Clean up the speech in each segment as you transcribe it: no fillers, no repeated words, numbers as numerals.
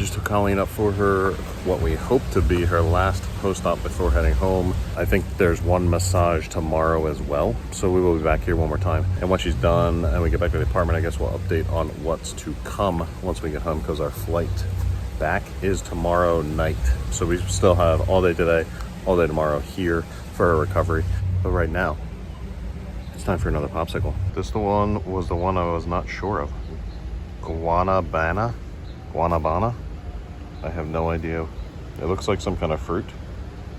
just took Colleen up for her, what we hope to be her last post-op before heading home. I think there's one massage tomorrow as well, so we will be back here one more time. And once she's done and we get back to the apartment, I guess we'll update on what's to come once we get home, because our flight back is tomorrow night. So we still have all day today, all day tomorrow here for her recovery. But right now, it's time for another popsicle. This was the one I was not sure of. Guanabana? I have no idea. It looks like some kind of fruit.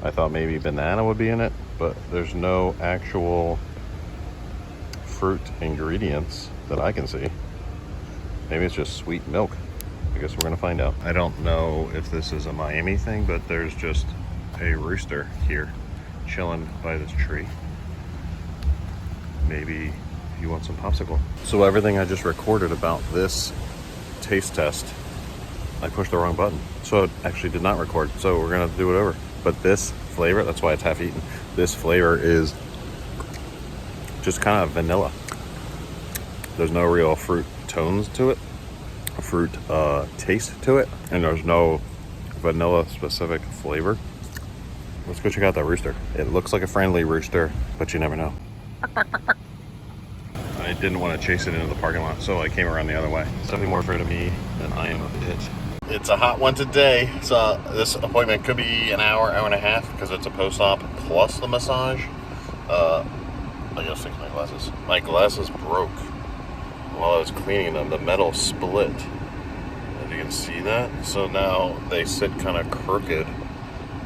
I thought maybe banana would be in it, but there's no actual fruit ingredients that I can see. Maybe it's just sweet milk. I guess we're gonna find out. I don't know if this is a Miami thing, but there's just a rooster here chilling by this tree. Maybe you want some popsicle. So everything I just recorded about this taste test, I pushed the wrong button. So it actually did not record. So we're gonna do it over. But this flavor, that's why it's half eaten. This flavor is just kind of vanilla. There's no real fruit tones to it, fruit taste to it, and there's no vanilla specific flavor. Let's go check out that rooster. It looks like a friendly rooster, but you never know. I didn't want to chase it into the parking lot, so I came around the other way. It's definitely more afraid of me than I am of it. It's a hot one today, so this appointment could be an hour, hour and a half, because it's a post-op plus the massage. I gotta fix my glasses. My glasses broke while I was cleaning them. The metal split. As you can see that. So now they sit kind of crooked,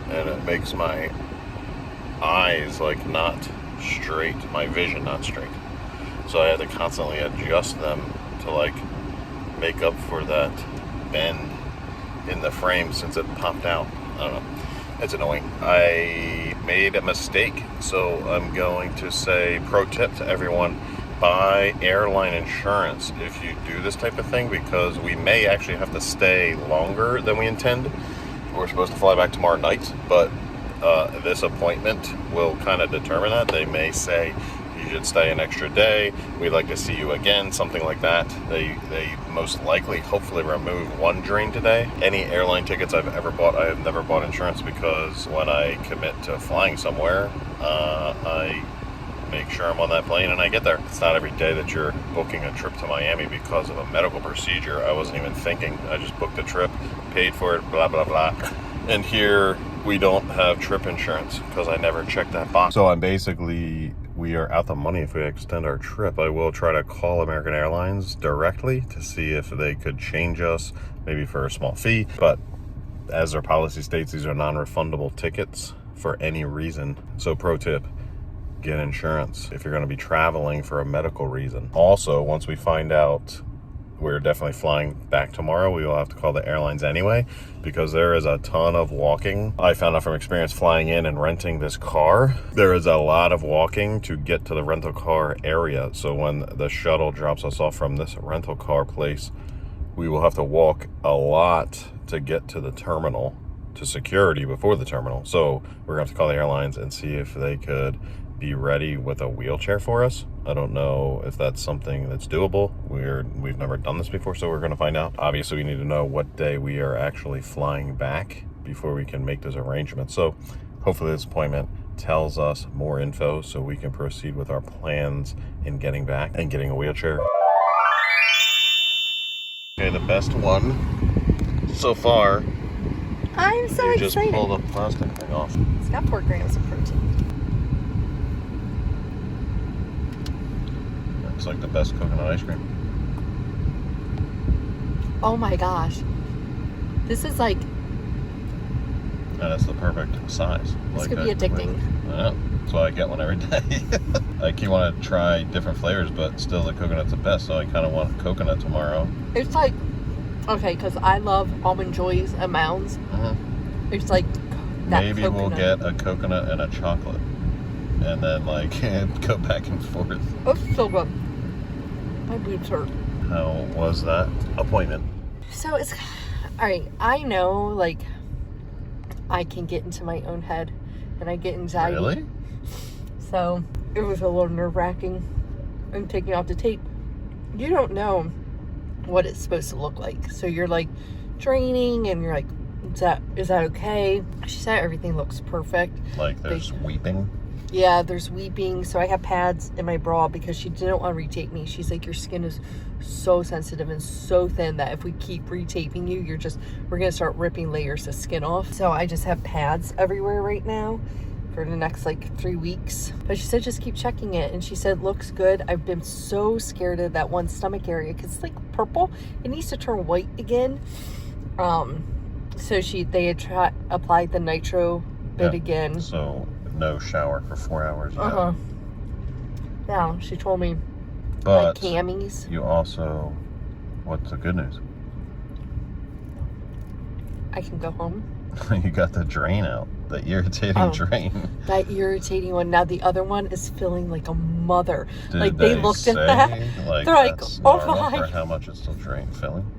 and it makes my eyes like not straight, my vision not straight. So I had to constantly adjust them to like make up for that bend in the frame since it popped out. I don't know. It's annoying. I made a mistake, so I'm going to say pro tip to everyone: buy airline insurance if you do this type of thing, because we may actually have to stay longer than we intend. We're supposed to fly back tomorrow night, but this appointment will kind of determine that. They may say you should stay an extra day, we'd like to see you again, something like that. They most likely hopefully remove one drain today. Any airline tickets I've ever bought, I have never bought insurance, because when I commit to flying somewhere, I make sure I'm on that plane and I get there. It's not every day that you're booking a trip to Miami because of a medical procedure. I wasn't even thinking. I just booked a trip, paid for it, blah, blah, blah. And here we don't have trip insurance because I never checked that box. So we are out the money if we extend our trip. I will try to call American Airlines directly to see if they could change us, maybe for a small fee. But as their policy states, these are non-refundable tickets for any reason. So pro tip, get insurance if you're going to be traveling for a medical reason. Also, once we find out we're definitely flying back tomorrow, we will have to call the airlines anyway, because there is a ton of walking. I found out from experience flying in and renting this car, there is a lot of walking to get to the rental car area. So when the shuttle drops us off from this rental car place, we will have to walk a lot to get to the terminal, to security before the terminal. So we're gonna have to call the airlines and see if they could be ready with a wheelchair for us. I don't know if that's something that's doable. We've never done this before, so we're going to find out. Obviously, we need to know what day we are actually flying back before we can make those arrangements. So hopefully this appointment tells us more info so we can proceed with our plans in getting back and getting a wheelchair. Okay, the best one so far. I'm so excited. Just pull the plastic thing off. It's got 4 grams of protein. It's like the best coconut ice cream. Oh my gosh. This is like... And that's the perfect size. This could be addicting. Yeah, that's why I get one every day. Like, you want to try different flavors, but still the coconut's the best, so I kind of want coconut tomorrow. It's like... Okay, because I love Almond Joys and Mounds. Mm-hmm. It's like that Maybe coconut. We'll get a coconut and a chocolate. And then, like, go back and forth. It's so good. My boobs hurt. How was that appointment? So it's... Alright, I know, like, I can get into my own head. And I get anxiety. Really? So, it was a little nerve-wracking. I'm taking off the tape. You don't know what it's supposed to look like. So you're, like, draining, and you're like, is that okay? She said everything looks perfect. Like there's weeping? Yeah, there's weeping. So I have pads in my bra because she didn't want to retape me. She's like, your skin is so sensitive and so thin that if we keep retaping you, we're going to start ripping layers of skin off. So I just have pads everywhere right now for the next like 3 weeks. But she said, just keep checking it. And she said, looks good. I've been so scared of that one stomach area because it's like purple. It needs to turn white again. So they had applied the nitro bit again. So no shower for 4 hours yet. Now she told me, but like camis. You also, what's the good news? I can go home. You got the drain out, the irritating drain. That irritating one. Now the other one is feeling like a mother. Did like they looked at that. Like, they're like, oh my. Or how much it's still filling?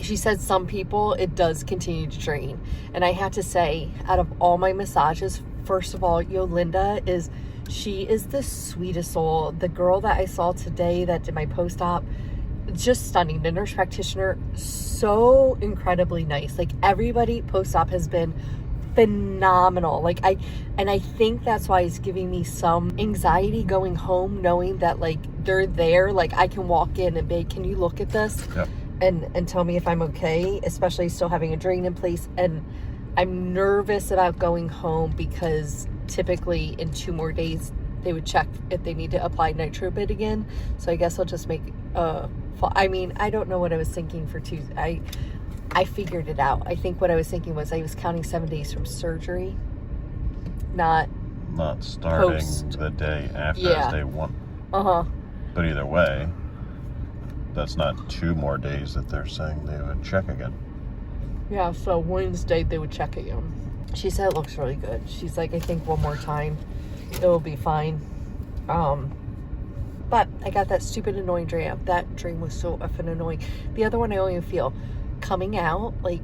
She said some people it does continue to drain. And I have to say, out of all my massages, first of all, Yolinda she is the sweetest soul. The girl that I saw today that did my post-op, just stunning. The nurse practitioner, so incredibly nice. Like everybody post-op has been phenomenal. Like I think that's why it's giving me some anxiety going home, knowing that like they're there. Like I can walk in and be, can you look at this? Yep. And tell me if I'm okay, especially still having a drain in place. And I'm nervous about going home because typically in 2 more days they would check if they need to apply nitrobid again. So I guess I'll just make I don't know what I was thinking for Tuesday. I figured it out. I think what I was thinking was I was counting 7 days from surgery, not starting post. The day after as day 1. But either way, that's not 2 more days that they're saying they would check again. Yeah, so Wednesday they would check again. She said it looks really good. She's like, I think 1 more time it'll be fine. But I got that stupid annoying drain. That drain was so effing annoying. The other one I don't even feel. Coming out, like,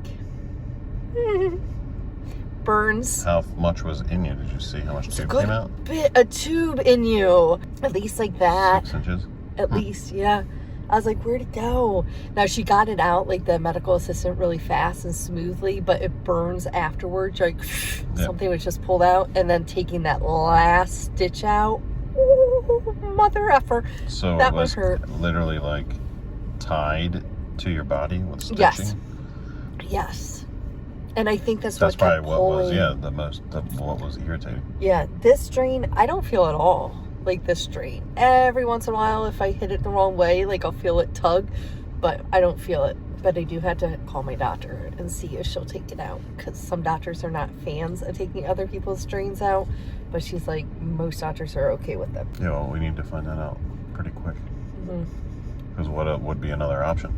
burns. How much was in you? Did you see how much tube came out? A tube in you. At least like that. 6 inches? At least, yeah. I was like, where'd it go? Now, she got it out, like the medical assistant, really fast and smoothly, but it burns afterwards. Like, something was just pulled out, and then taking that last stitch out. Ooh, mother effer. So that it was hurt. Literally, like, tied to your body with stitching? Yes. And I think that's probably what was, what was irritating. Yeah, this drain, I don't feel at all. Like this drain. Every once in a while, if I hit it the wrong way, like I'll feel it tug, but I don't feel it. But I do have to call my doctor and see if she'll take it out, because some doctors are not fans of taking other people's drains out, but she's like, most doctors are okay with them. Yeah, well, we need to find that out pretty quick. Because what would be another option?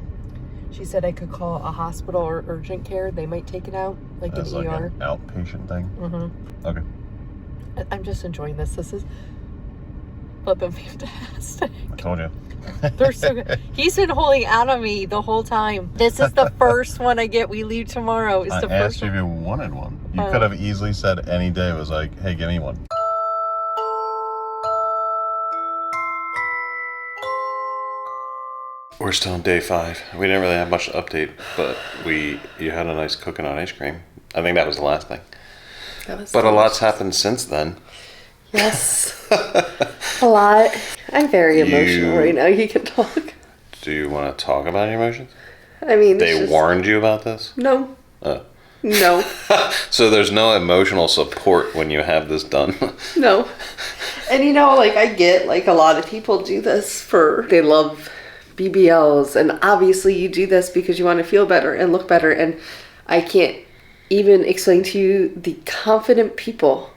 She said I could call a hospital or urgent care. They might take it out, like an ER. An outpatient thing? Okay. I'm just enjoying this. This is flipping fantastic. I told you. They're so good. He's been holding out on me the whole time. This is the first one I get. We leave tomorrow. It's the I first asked you if you wanted one. You could have easily said any day, it was like, hey, give me one. We're still on day 5. We didn't really have much to update, but you had a nice cooking on ice cream. I think that was the last thing. But a lot's happened since then. Yes. A lot. I'm very emotional right now. You can talk. Do you want to talk about your emotions? I mean, they warned you about this? No. Oh. No. So there's no emotional support when you have this done? No. And you know, like, I get, like, a lot of people do this they love BBLs, and obviously you do this because you want to feel better and look better, and I can't even explain to you the confident people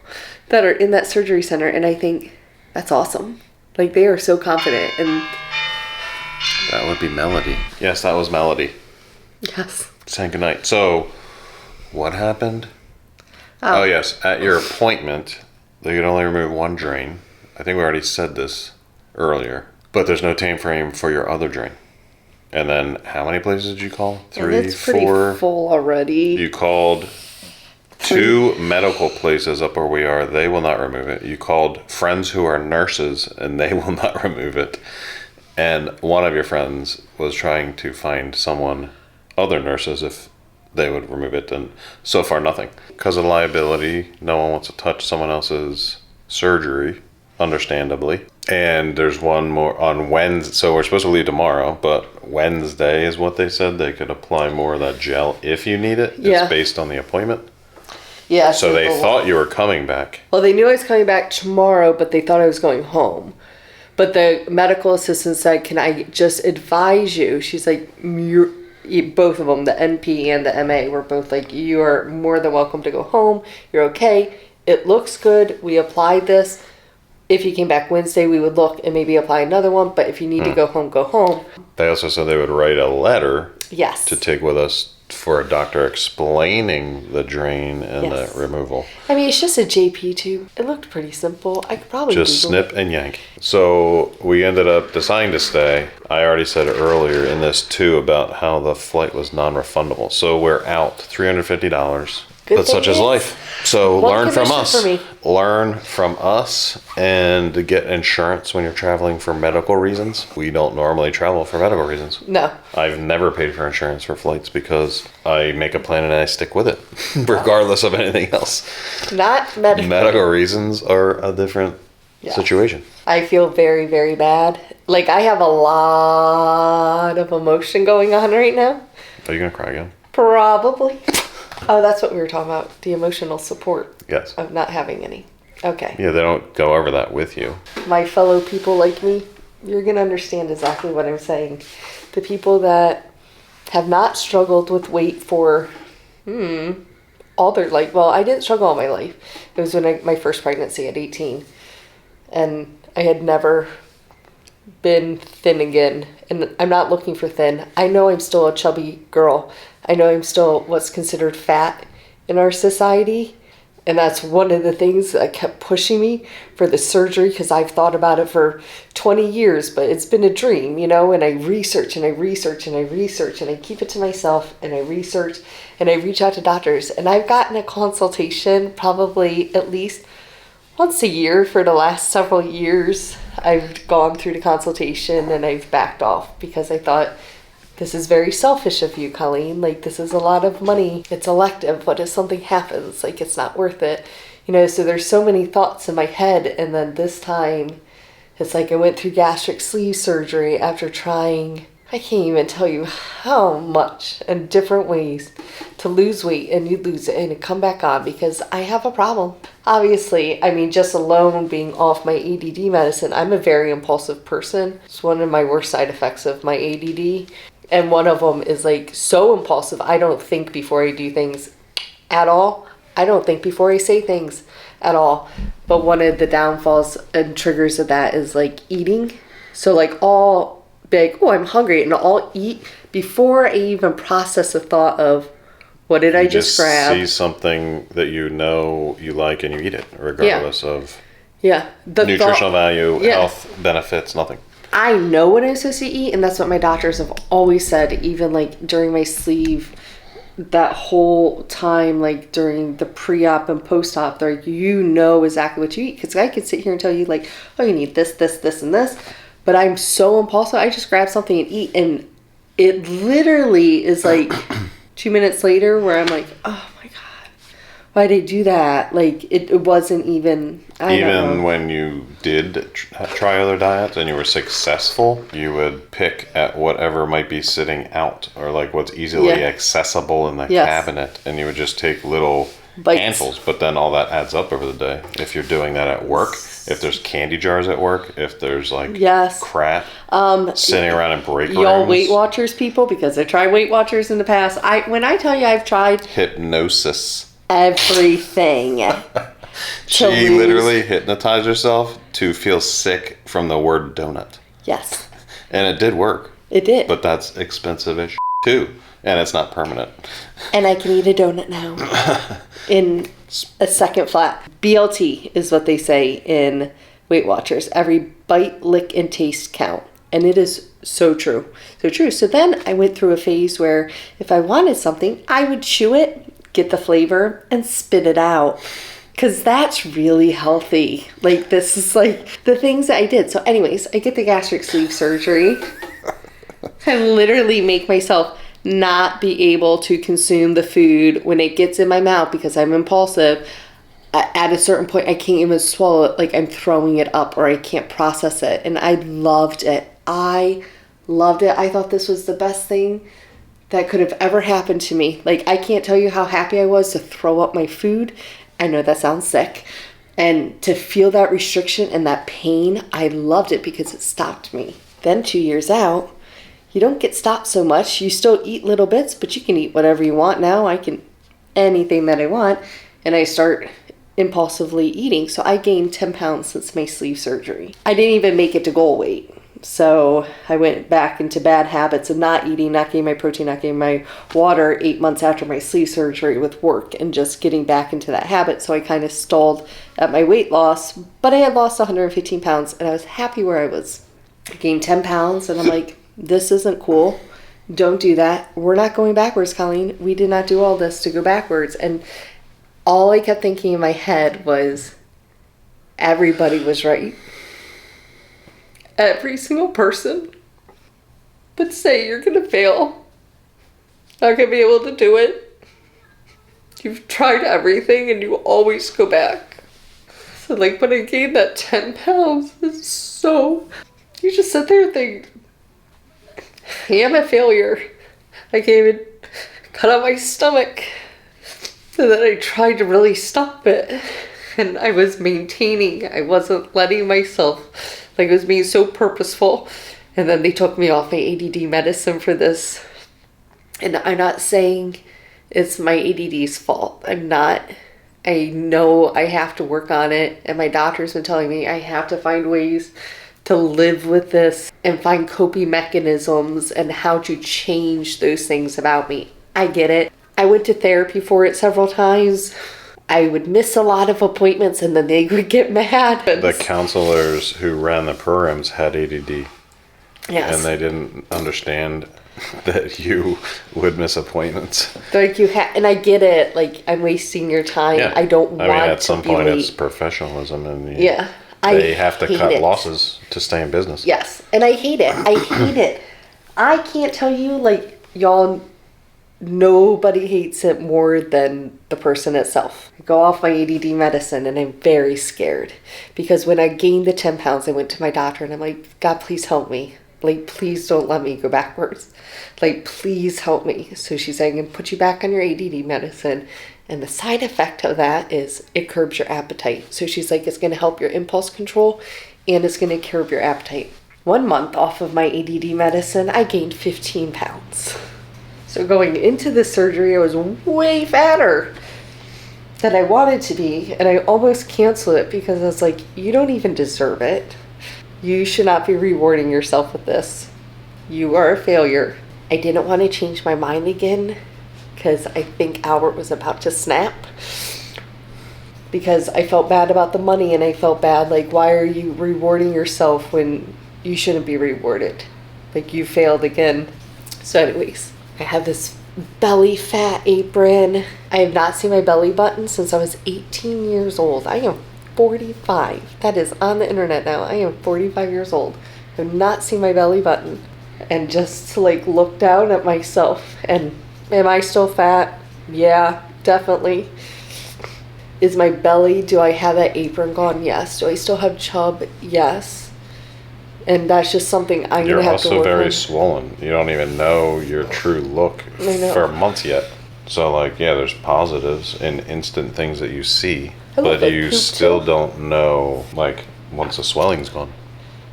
that are in that surgery center, and I think that's awesome. Like, they are so confident. And that would be Melody. Yes, that was Melody. Yes. Saying goodnight. So, what happened? Oh, yes. At your appointment, they could only remove 1 drain. I think we already said this earlier. But there's no time frame for your other drain. And then, how many places did you call? 3, it's 4? Pretty full already. You called 2 medical places up where we are. They will not remove it. You called friends who are nurses, and they will not remove it. And one of your friends was trying to find other nurses, if they would remove it. And so far, nothing. Because of liability, no one wants to touch someone else's surgery, understandably. And there's one more on Wednesday. So we're supposed to leave tomorrow, but Wednesday is what they said. They could apply more of that gel if you need it. Yeah. It's based on the appointment. Yeah. So they thought you were coming back. Well, they knew I was coming back tomorrow, but they thought I was going home. But the medical assistant said, can I just advise you? She's like, both of them, the NP and the MA, were both like, you are more than welcome to go home. You're okay. It looks good. We applied this. If you came back Wednesday, we would look and maybe apply another one. But if you need to go home, go home. They also said they would write a letter Yes. to take with us for a doctor explaining the drain and Yes. the removal. I mean, it's just a JP tube. It looked pretty simple. I could probably Just Google snip and yank. So we ended up deciding to stay. I already said earlier in this too about how the flight was non-refundable. So we're out $350. Good But such thing is is, life. So one learn from commission us. for me. Learn from us and get insurance when you're traveling for medical reasons. We don't normally travel for medical reasons. No. I've never paid for insurance for flights because I make a plan and I stick with it, regardless of anything else. Not medical. Medical reasons are a different situation. I feel very, very bad. Like, I have a lot of emotion going on right now. Are you going to cry again? Probably. Oh, that's what we were talking about. The emotional support Yes. of not having any. Okay. Yeah, they don't go over that with you. My fellow people like me, you're going to understand exactly what I'm saying. The people that have not struggled with weight for all their life. Well, I didn't struggle all my life. It was when my first pregnancy at 18. And I had never been thin again. And I'm not looking for thin. I know I'm still a chubby girl. I know I'm still what's considered fat in our society. And that's one of the things that kept pushing me for the surgery, because I've thought about it for 20 years, but it's been a dream, you know, and I research and I research and I research and I keep it to myself and I research and I reach out to doctors. And I've gotten a consultation probably at least once a year for the last several years. I've gone through the consultation and I've backed off because I thought, this is very selfish of you, Colleen. Like, this is a lot of money. It's elective. What if something happens? Like, it's not worth it. You know, so there's so many thoughts in my head. And then this time, it's like I went through gastric sleeve surgery after trying, I can't even tell you how much in different ways to lose weight, and you lose it and come back on because I have a problem. Obviously, I mean, just alone being off my ADD medicine, I'm a very impulsive person. It's one of my worst side effects of my ADD. And one of them is like so impulsive. I don't think before I do things at all. I don't think before I say things at all. But one of the downfalls and triggers of that is like eating. So like I'll be like, oh, I'm hungry, and I'll eat before I even process the thought of what did I just grab. See something that you know you like and you eat it, regardless of the nutritional value, health benefits, nothing. I know what I'm supposed to eat, and that's what my doctors have always said, even like during my sleeve, that whole time, like during the pre-op and post-op, they're like, you know exactly what you eat. Because I could sit here and tell you like, oh, you need this, this, this, and this. But I'm so impulsive, I just grab something and eat. And it literally is like 2 minutes later where I'm like, oh my God, why did I do that? Like, it wasn't even, I don't know. When you did try other diets and you were successful, you would pick at whatever might be sitting out or like what's easily accessible in the cabinet, and you would just take little handfuls. But then all that adds up over the day. If you're doing that at work, if there's candy jars at work, if there's like crap sitting around in break rooms. Y'all Weight Watchers people, because I tried Weight Watchers in the past. When I tell you I've tried hypnosis. Everything. She literally hypnotized herself to feel sick from the word donut. Yes. And it did work. It did. But that's expensive as too. And it's not permanent. And I can eat a donut now in a second flat. BLT is what they say in Weight Watchers. Every bite, lick, and taste count. And it is so true. So true. So then I went through a phase where if I wanted something, I would chew it, get the flavor, and spit it out. Because that's really healthy. Like, this is like the things that I did. So anyways, I get the gastric sleeve surgery. I literally make myself not be able to consume the food when it gets in my mouth because I'm impulsive. At a certain point, I can't even swallow it. Like I'm throwing it up or I can't process it. And I loved it. I loved it. I thought this was the best thing that could have ever happened to me. Like, I can't tell you how happy I was to throw up my food. I know that sounds sick. And to feel that restriction and that pain, I loved it because it stopped me. Then 2 years out, you don't get stopped so much. You still eat little bits, but you can eat whatever you want now. I can, anything that I want. And I start impulsively eating. So I gained 10 pounds since my sleeve surgery. I didn't even make it to goal weight. So I went back into bad habits of not eating, not getting my protein, not getting my water 8 months after my sleeve surgery with work and just getting back into that habit. So I kind of stalled at my weight loss, but I had lost 115 pounds and I was happy where I was. I gained 10 pounds and I'm like, this isn't cool. Don't do that. We're not going backwards, Colleen. We did not do all this to go backwards. And all I kept thinking in my head was everybody was right. Every single person would say you're going to fail. Not going to be able to do it. You've tried everything and you always go back. So like when I gained that 10 pounds, it's so... You just sit there and think, I am a failure. I can't even cut out my stomach. And then I tried to really stop it. And I was maintaining. I wasn't letting myself... Like, it was being so purposeful. And then they took me off my ADD medicine for this. And I'm not saying it's my ADD's fault. I'm not. I know I have to work on it. And my doctor's been telling me I have to find ways to live with this and find coping mechanisms and how to change those things about me. I get it. I went to therapy for it several times. I would miss a lot of appointments and then they would get mad. The counselors who ran the programs had ADD. Yes. And they didn't understand that you would miss appointments. Like and I get it. Like, I'm wasting your time. Yeah. I don't want to be late. At some point it's professionalism and yeah. They have to cut it. losses to stay in business. Yes. And I hate it. I hate it. I can't tell you, like, y'all... Nobody hates it more than the person itself. I go off my ADD medicine and I'm very scared because when I gained the 10 pounds, I went to my doctor and I'm like, God, please help me. Like, please don't let me go backwards. Like, please help me. So she's saying, I'm going to put you back on your ADD medicine. And the side effect of that is it curbs your appetite. So she's like, it's going to help your impulse control and it's going to curb your appetite. 1 month off of my ADD medicine, I gained 15 pounds. So going into this surgery, I was way fatter than I wanted to be. And I almost canceled it because I was like, you don't even deserve it. You should not be rewarding yourself with this. You are a failure. I didn't want to change my mind again because I think Albert was about to snap. Because I felt bad about the money and I felt bad, like, why are you rewarding yourself when you shouldn't be rewarded? Like, you failed again. So anyways. I have this belly fat apron. I have not seen my belly button since I was 18 years old. I am 45. That is on the internet now. I am 45 years old. I have not seen my belly button. And just to like look down at myself and am I still fat? Yeah, definitely. Is my belly, do I have that apron gone? Yes. Do I still have chub? Yes. And that's just something I'm going to have to work on. You're also very swollen. You don't even know your true look for months yet. So, like, yeah, there's positives and instant things that you see. But you still don't know, like, once the swelling's gone.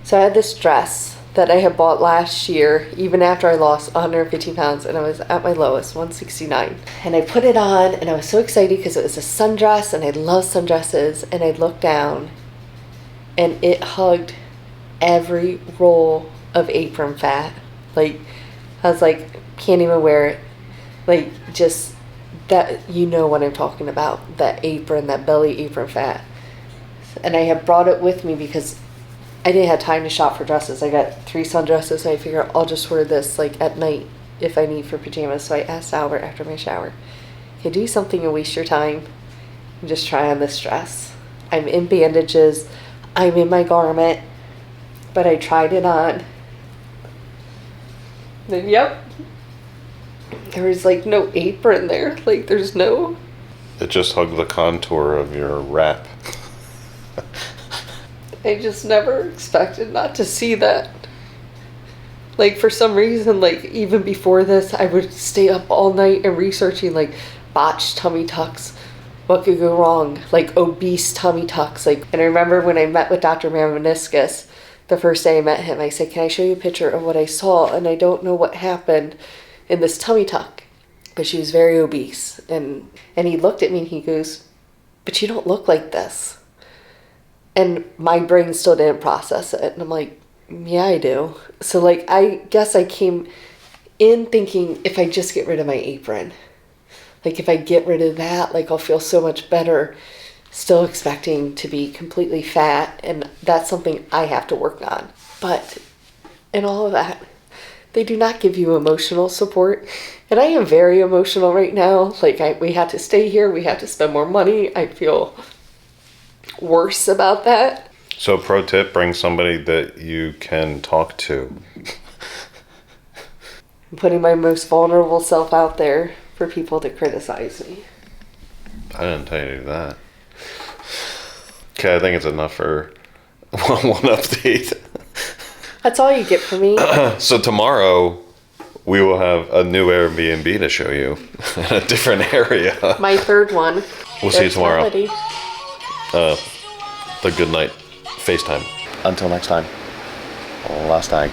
So I had this dress that I had bought last year, even after I lost 115 pounds, and I was at my lowest, 169. And I put it on, and I was so excited because it was a sundress, and I love sundresses. And I looked down, and it hugged every roll of apron fat. Like, I was like, can't even wear it. Like, just that, you know what I'm talking about, that apron, that belly apron fat. And I had brought it with me because I didn't have time to shop for dresses. I got 3 sundresses, and I figured I'll just wear this like at night if I need for pajamas. So I asked Albert after my shower, can you do something and waste your time and just try on this dress? I'm in bandages, I'm in my garment, but I tried it on. Then, yep, There was like no apron there. Like there's no... It just hugged the contour of your wrap. I just never expected not to see that. Like for some reason, like even before this, I would stay up all night and researching like botched tummy tucks. What could go wrong? Like obese tummy tucks. Like, and I remember when I met with Dr. Mameniscus, the first day I met him, I said, "Can I show you a picture of what I saw? And I don't know what happened in this tummy tuck." But she was very obese. And he looked at me and he goes, "But you don't look like this." And my brain still didn't process it. And I'm like, yeah, I do. So like, I guess I came in thinking if I just get rid of my apron, like if I get rid of that, like I'll feel so much better, still expecting to be completely fat. And that's something I have to work on. But in all of that, they do not give you emotional support. And I am very emotional right now. Like we had to stay here. We had to spend more money. I feel worse about that. So pro tip, bring somebody that you can talk to. I'm putting my most vulnerable self out there for people to criticize me. I didn't tell you to do that. Okay, I think it's enough for one update. That's all you get from me. So tomorrow, we will have a new Airbnb to show you in a different area. My third one. We'll see you tomorrow. The good night FaceTime. Until next time. Last time.